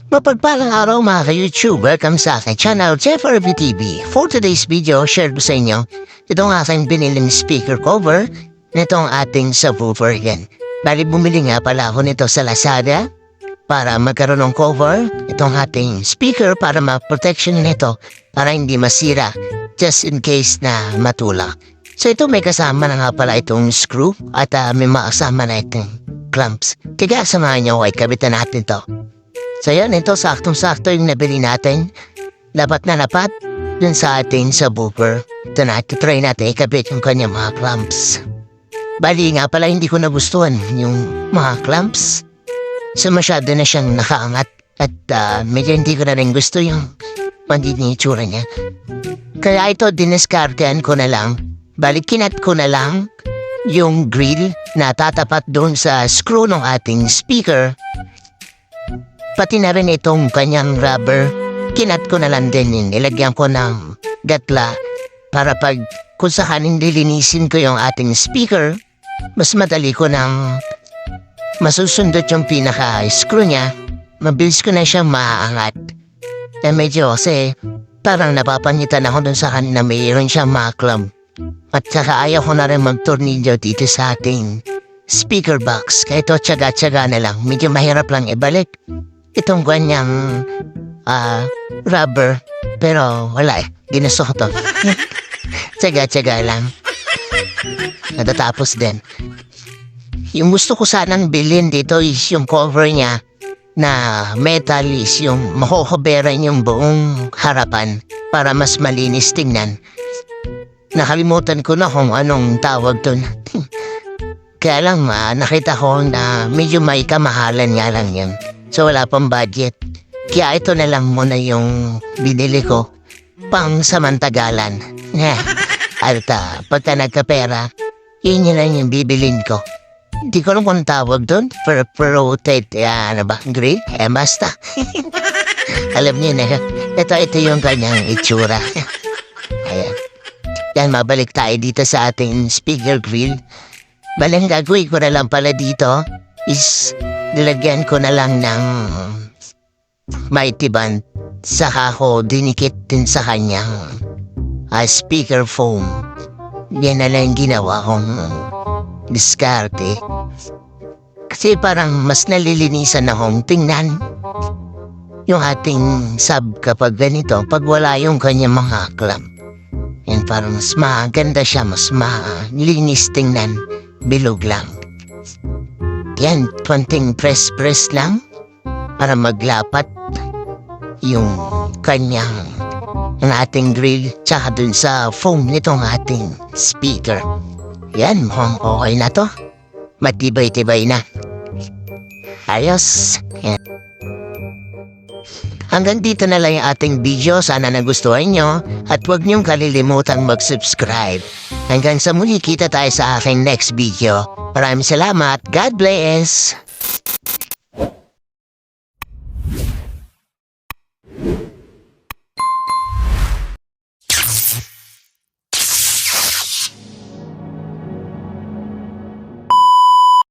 Mapagpalang araw mga ka-YouTube, welcome sa aking channel, Jeff RB TV. For today's video, share ko sa inyo itong aking biniling speaker cover nitong ating subwoofer yan. Bali bumili nga pala ako nito sa Lazada para magkaroon ng cover itong ating speaker para ma-protection nito para hindi masira just in case na matulak. So ito may kasama na nga pala itong screw at may makasama na itong clamps. Kaya samahan nyo ay kabitan natin to. So yan, ito saktong-sakto yung nabili natin. Dapat na dapat dun sa ating subwoofer. Ito na, try natin ikabit yung kanyang mga clamps. Bali nga pala hindi ko nagustuhan yung mga clamps. So masyado na siyang nakaangat at medyo hindi ko na rin gusto yung magiging itsura niya. Kaya ito diniskartean ko na lang. Bali kinat ko na lang yung grill na tatapat doon sa screw ng ating speaker. Pati na rin itong kanyang rubber, kinat ko na lang din yun. Ilagyan ko ng gatla para pag kung sakaling lilinisin ko yung ating speaker, mas madali ko nang masusundot yung pinaka-screw niya. Mabilis ko na siyang maaangat. Medyo kasi parang napapangitan ako dun sa kanina mayroon siyang maklam. At saka ayaw ko na rin mag-tornilyo dito sa ating speaker box. Kaya ito tsaga-tsaga na lang. Medyo mahirap lang ibalik itong ganyang rubber. Pero wala ginusto ko to. Tsaga-tsaga lang. Natatapos din. Yung gusto ko sanang bilhin dito is yung cover niya na metal is yung makukuberan yung buong harapan para mas malinis tingnan. Nakalimutan ko na kung anong tawag dun. Kaya lang nakita ko na medyo may kamahalan nga lang yan. So wala pang budget. Kaya ito na lang muna yung binili ko pang samantagalan. At pagka nagkapera, yun lang yung bibilin ko. Hindi ko alam kung tawag doon. Rotate, grill? Basta. Alam niyo na, ito yung kanyang itsura. Ayan. Yan, mabalik tayo dito sa ating speaker grill. Balang gagawin ko na lang pala dito is nilagyan ko na lang ng mighty band. Saka ko dinikit din sa kanyang speaker foam. Yan na lang ginawa kong diskarte. Kasi parang mas nalilinisan akong tingnan yung ating sub kapag ganito, pag wala yung kanyang mga clamp. Yan parang mas maganda siya, mas malinis tingnan, bilog lang. Yan, konting press lang para maglapat yung kanyang ng ating grill tsaka dun sa foam nitong ating speaker. Yan, mukhang okay na to. Matibay-tibay na. Ayos. Yan. Hanggang dito na lang yung ating video. Sana nagustuhan nyo. At huwag niyong kalilimutang mag-subscribe. Hanggang sa muli, kita tayo sa aking next video. Maraming salamat. God bless.